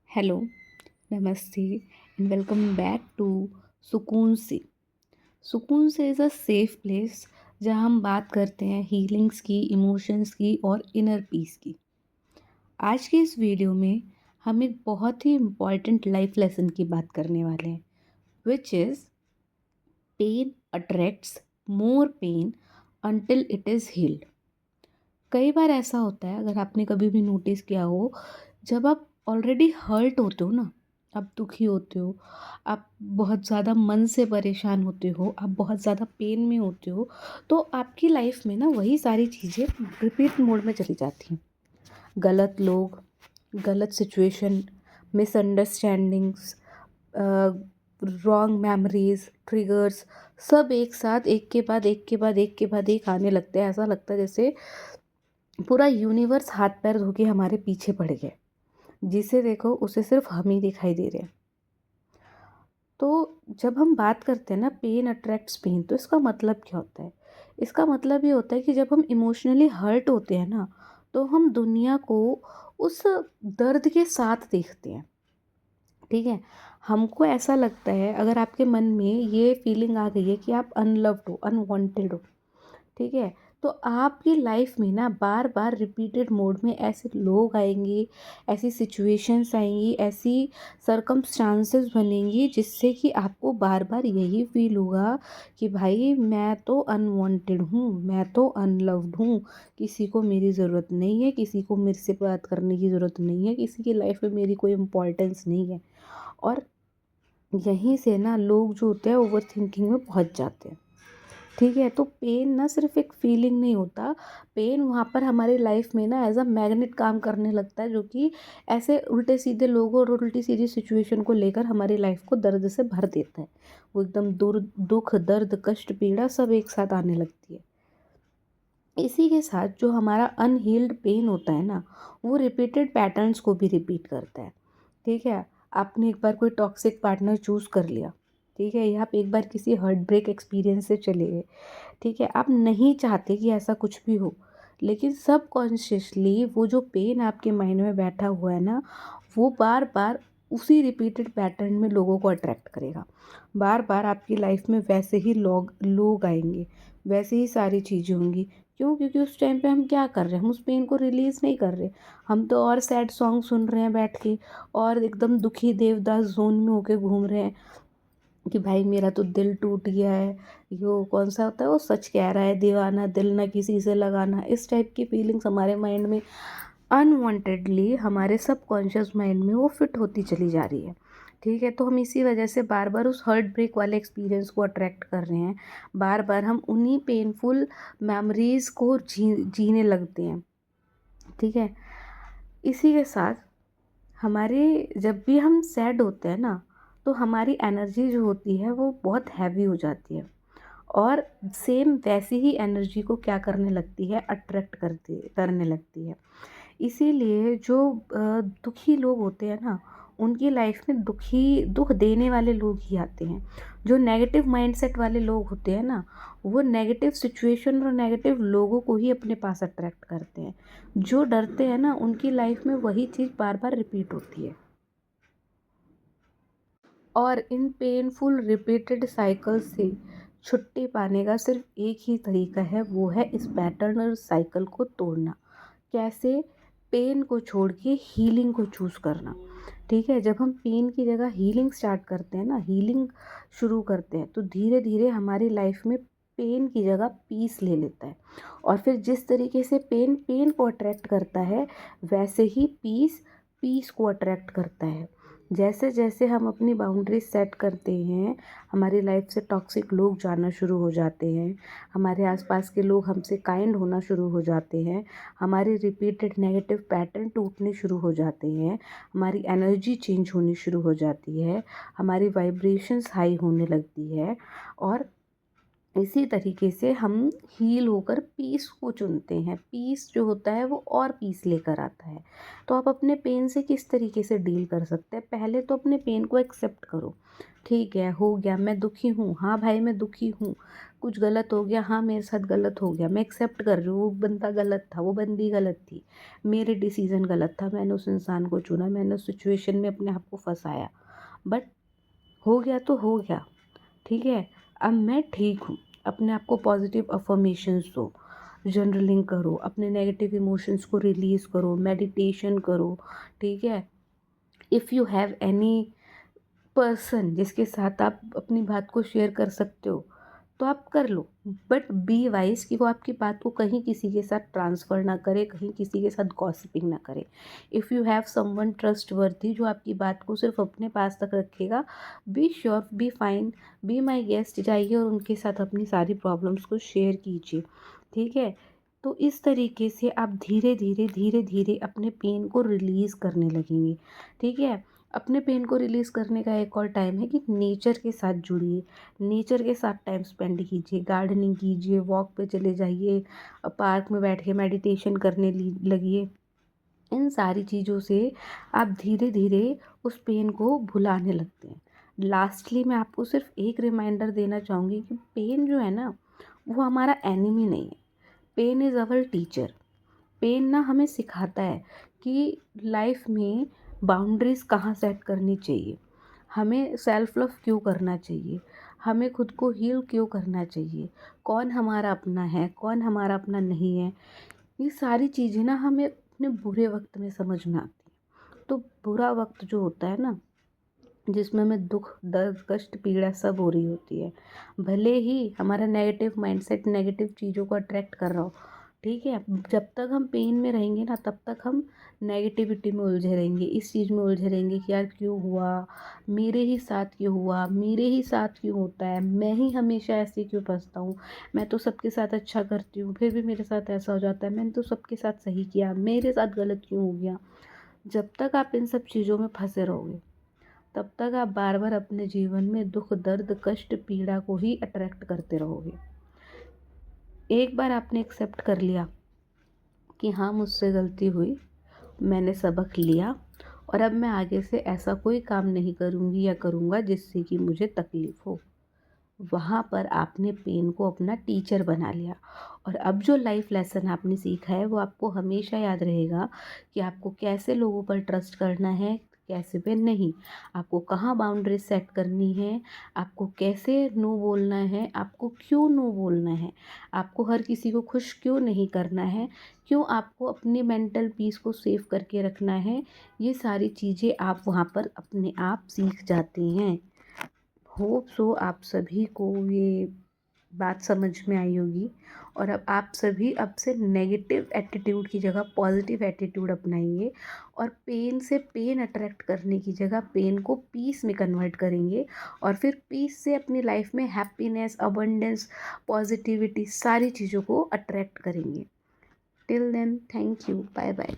Hello, नमस्ते and welcome back to सुकून से। सुकून से इज़ अ सेफ प्लेस जहाँ हम बात करते हैं हीलिंग्स की, इमोशंस की और इनर पीस की। आज की इस वीडियो में हम एक बहुत ही इम्पॉर्टेंट लाइफ लेसन की बात करने वाले हैं, which is pain attracts more pain until it is healed. कई बार ऐसा होता है, अगर आपने कभी भी नोटिस किया हो, जब आप ऑलरेडी हर्ट होते हो ना, आप दुखी होते हो, आप बहुत ज़्यादा मन से परेशान होते हो, आप बहुत ज़्यादा पेन में होते हो, तो आपकी लाइफ में ना वही सारी चीज़ें रिपीट मोड में चली जाती हैं। गलत लोग, गलत situation, misunderstandings, wrong memories, triggers, सब एक साथ एक के बाद एक के बाद एक के बाद एक आने लगते हैं। ऐसा लगता है जैसे पूरा यूनिवर्स हाथ पैर धो के हमारे पीछे पड़ गए। जिसे देखो उसे सिर्फ हम ही दिखाई दे रहे हैं। तो जब हम बात करते हैं ना पेन अट्रैक्ट्स पेन, तो इसका मतलब क्या होता है? इसका मतलब ये होता है कि जब हम इमोशनली हर्ट होते हैं ना, तो हम दुनिया को उस दर्द के साथ देखते हैं। ठीक है? हमको ऐसा लगता है, अगर आपके मन में ये फीलिंग आ गई है कि आप अनलव्ड हो, अनवांटेड हो, ठीक है? तो आपकी लाइफ में ना बार बार रिपीटेड मोड में ऐसे लोग आएंगे, ऐसी सिचुएशंस आएंगी, ऐसी सरकमस्टांसेस बनेंगी जिससे कि आपको बार बार यही फील होगा कि भाई मैं तो अनवांटेड हूँ, मैं तो अनलव्ड हूँ, किसी को मेरी ज़रूरत नहीं है, किसी को मेरे से बात करने की ज़रूरत नहीं है, किसी की लाइफ में मेरी कोई इम्पोर्टेंस नहीं है। और यहीं से ना लोग जो होते हैं ओवर थिंकिंग में पहुँच जाते हैं। ठीक है? तो पेन ना सिर्फ एक फीलिंग नहीं होता, पेन वहाँ पर हमारी लाइफ में ना एज़ अ मैग्नेट काम करने लगता है, जो कि ऐसे उल्टे-सीधे लोगों और उल्टी-सीधी सिचुएशन को लेकर हमारी लाइफ को दर्द से भर देता है। वो एकदम दुःख, दर्द, कष्ट, पीड़ा सब एक साथ आने लगती है। इसी के साथ जो हमारा अनहील्ड पेन होता है ना, वो रिपीटेड पैटर्न्स को भी रिपीट करता है। ठीक है? आपने एक बार कोई टॉक्सिक पार्टनर चूज़ कर लिया, ठीक है? या आप एक बार किसी हार्ट ब्रेक एक्सपीरियंस से चले गए, ठीक है? आप नहीं चाहते कि ऐसा कुछ भी हो, लेकिन सबकॉन्शियसली वो जो पेन आपके माइंड में बैठा हुआ है ना, वो बार-बार उसी रिपीटेड पैटर्न में लोगों को अट्रैक्ट करेगा। बार-बार आपकी लाइफ में वैसे ही लोग लोग आएँगे, वैसे ही सारी चीज़ें होंगी। क्यों? क्योंकि उस टाइम पे हम क्या कर रहे हैं? हम उस पेन को रिलीज़ नहीं कर रहे। हम तो और सैड सॉन्ग सुन रहे हैं बैठ के, और एकदम दुखी देवदास ज़ोन में होके घूम रहे हैं कि भाई मेरा तो दिल टूट गया है। यो कौन सा होता है, वो सच कह रहा है दीवाना दिल ना किसी से लगाना। इस टाइप की फीलिंग्स हमारे माइंड में अनवांटेडली, हमारे सबकॉन्शियस माइंड में वो फिट होती चली जा रही है। ठीक है? तो हम इसी वजह से बार बार उस हार्ट ब्रेक वाले एक्सपीरियंस को अट्रैक्ट कर रहे हैं। बार बार हम उन्हीं पेनफुल मेमोरीज़ को जीने लगते हैं। ठीक है? इसी के साथ हमारे, जब भी हम सैड होते हैं ना, तो हमारी एनर्जी जो होती है वो बहुत हैवी हो जाती है, और सेम वैसी ही एनर्जी को क्या करने लगती है, अट्रैक्ट करने लगती है। इसीलिए जो दुखी लोग होते हैं ना, उनकी लाइफ में दुख देने वाले लोग ही आते हैं। जो नेगेटिव माइंडसेट वाले लोग होते हैं ना, वो नेगेटिव सिचुएशन और नेगेटिव लोगों को ही अपने पास अट्रैक्ट करते हैं। जो डरते हैं ना, उनकी लाइफ में वही चीज़ बार बार रिपीट होती है। और इन पेनफुल रिपीटेड साइकिल से छुट्टी पाने का सिर्फ एक ही तरीका है, वो है इस पैटर्न और साइकिल को तोड़ना। कैसे? पेन को छोड़ के हीलिंग को चूज़ करना। ठीक है? जब हम पेन की जगह हीलिंग स्टार्ट करते हैं ना, हीलिंग शुरू करते हैं, तो धीरे धीरे हमारी लाइफ में पेन की जगह पीस ले लेता है। और फिर जिस तरीके से पेन पेन को अट्रैक्ट करता है, वैसे ही पीस पीस को अट्रैक्ट करता है। जैसे जैसे हम अपनी बाउंड्री सेट करते हैं, हमारी लाइफ से टॉक्सिक लोग जाना शुरू हो जाते हैं, हमारे आसपास के लोग हमसे काइंड होना शुरू हो जाते हैं, हमारे रिपीटेड नेगेटिव पैटर्न टूटने शुरू हो जाते हैं, हमारी एनर्जी चेंज होनी शुरू हो जाती है, हमारी वाइब्रेशंस हाई होने लगती है, और इसी तरीके से हम हील होकर पीस को चुनते हैं। पीस जो होता है वो और पीस लेकर आता है। तो आप अपने पेन से किस तरीके से डील कर सकते हैं? पहले तो अपने पेन को एक्सेप्ट करो। ठीक है, हो गया, मैं दुखी हूँ, हाँ भाई मैं दुखी हूँ। कुछ गलत हो गया, हाँ मेरे साथ गलत हो गया, मैं एक्सेप्ट कर रही हूँ, वो बंदा गलत था, वो बंदी गलत थी, मेरे डिसीज़न गलत था, मैंने उस इंसान को चुना, मैंने उस सिचुएशन में अपने आप को फंसाया। बट हो गया तो हो गया, ठीक है? अब मैं ठीक हूँ। अपने आप को पॉजिटिव अफ़र्मेशंस दो, जर्नलिंग करो, अपने नेगेटिव इमोशंस को रिलीज़ करो, मेडिटेशन करो, ठीक है? If you have any person जिसके साथ आप अपनी बात को शेयर कर सकते हो, तो आप कर लो। बट बी वाइज़ कि वो आपकी बात को कहीं किसी के साथ ट्रांसफ़र ना करे, कहीं किसी के साथ गॉसिपिंग ना करे। If you have someone trustworthy जो आपकी बात को सिर्फ़ अपने पास तक रखेगा, be sure, be fine, be my guest, जाइए और उनके साथ अपनी सारी प्रॉब्लम्स को शेयर कीजिए, ठीक है? तो इस तरीके से आप धीरे-धीरे, धीरे-धीरे अपने पेन को रिलीज़ करने लगेंगे, ठीक है? अपने पेन को रिलीज़ करने का एक और टाइम है कि नेचर के साथ जुड़िए, नेचर के साथ टाइम स्पेंड कीजिए, गार्डनिंग कीजिए, वॉक पे चले जाइए, पार्क में बैठ के मेडिटेशन करने लगिए। इन सारी चीज़ों से आप धीरे धीरे उस पेन को भुलाने लगते हैं। लास्टली मैं आपको सिर्फ एक रिमाइंडर देना चाहूँगी कि पेन जो है ना, वो हमारा एनिमी नहीं है। Pain is our teacher. Pain ना हमें सिखाता है कि लाइफ में बाउंड्रीज़ कहाँ सेट करनी चाहिए, हमें सेल्फ लव क्यों करना चाहिए, हमें खुद को हील क्यों करना चाहिए, कौन हमारा अपना है, कौन हमारा अपना नहीं है। ये सारी चीज़ें ना हमें अपने बुरे वक्त में समझ में आती हैं। तो बुरा वक्त जो होता है ना, जिसमें हमें दुख, दर्द, कष्ट, पीड़ा सब हो रही होती है, भले ही हमारा नेगेटिव माइंडसेट नेगेटिव चीज़ों को अट्रैक्ट कर रहा हो, ठीक है? जब तक हम पेन में रहेंगे ना, तब तक हम नेगेटिविटी में उलझे रहेंगे, इस चीज़ में उलझे रहेंगे कि यार क्यों हुआ? मेरे ही साथ क्यों हुआ? मेरे ही साथ क्यों होता है? मैं ही हमेशा ऐसे क्यों फँसता हूँ? मैं तो सबके साथ अच्छा करती हूँ, फिर भी मेरे साथ ऐसा हो जाता है। मैंने तो सबके साथ सही किया, मेरे साथ गलत क्यों हो गया? जब तक आप इन सब चीज़ों में फँसे रहोगे, तब तक आप बार बार अपने जीवन में दुख, दर्द, कष्ट, पीड़ा को ही अट्रैक्ट करते रहोगे। एक बार आपने एक्सेप्ट कर लिया कि हाँ मुझसे गलती हुई, मैंने सबक लिया और अब मैं आगे से ऐसा कोई काम नहीं करूँगी या करूँगा जिससे कि मुझे तकलीफ़ हो। वहाँ पर आपने पेन को अपना टीचर बना लिया और अब जो लाइफ लेसन आपने सीखा है वो आपको हमेशा याद रहेगा कि आपको कैसे लोगों पर ट्रस्ट करना है, कैसे पे नहीं, आपको कहाँ बाउंड्रीज सेट करनी है, आपको कैसे नो बोलना है, आपको क्यों नो बोलना है, आपको हर किसी को खुश क्यों नहीं करना है, क्यों आपको अपनी मेंटल पीस को सेव करके रखना है। ये सारी चीज़ें आप वहाँ पर अपने आप सीख जाते हैं। होप सो आप सभी को ये बात समझ में आई होगी और अब आप सभी अब से नेगेटिव एटीट्यूड की जगह पॉजिटिव एटीट्यूड अपनाएंगे और पेन से पेन अट्रैक्ट करने की जगह पेन को पीस में कन्वर्ट करेंगे और फिर पीस से अपनी लाइफ में हैप्पीनेस, अबंडेंस, पॉजिटिविटी सारी चीज़ों को अट्रैक्ट करेंगे। Till then, thank you, bye bye.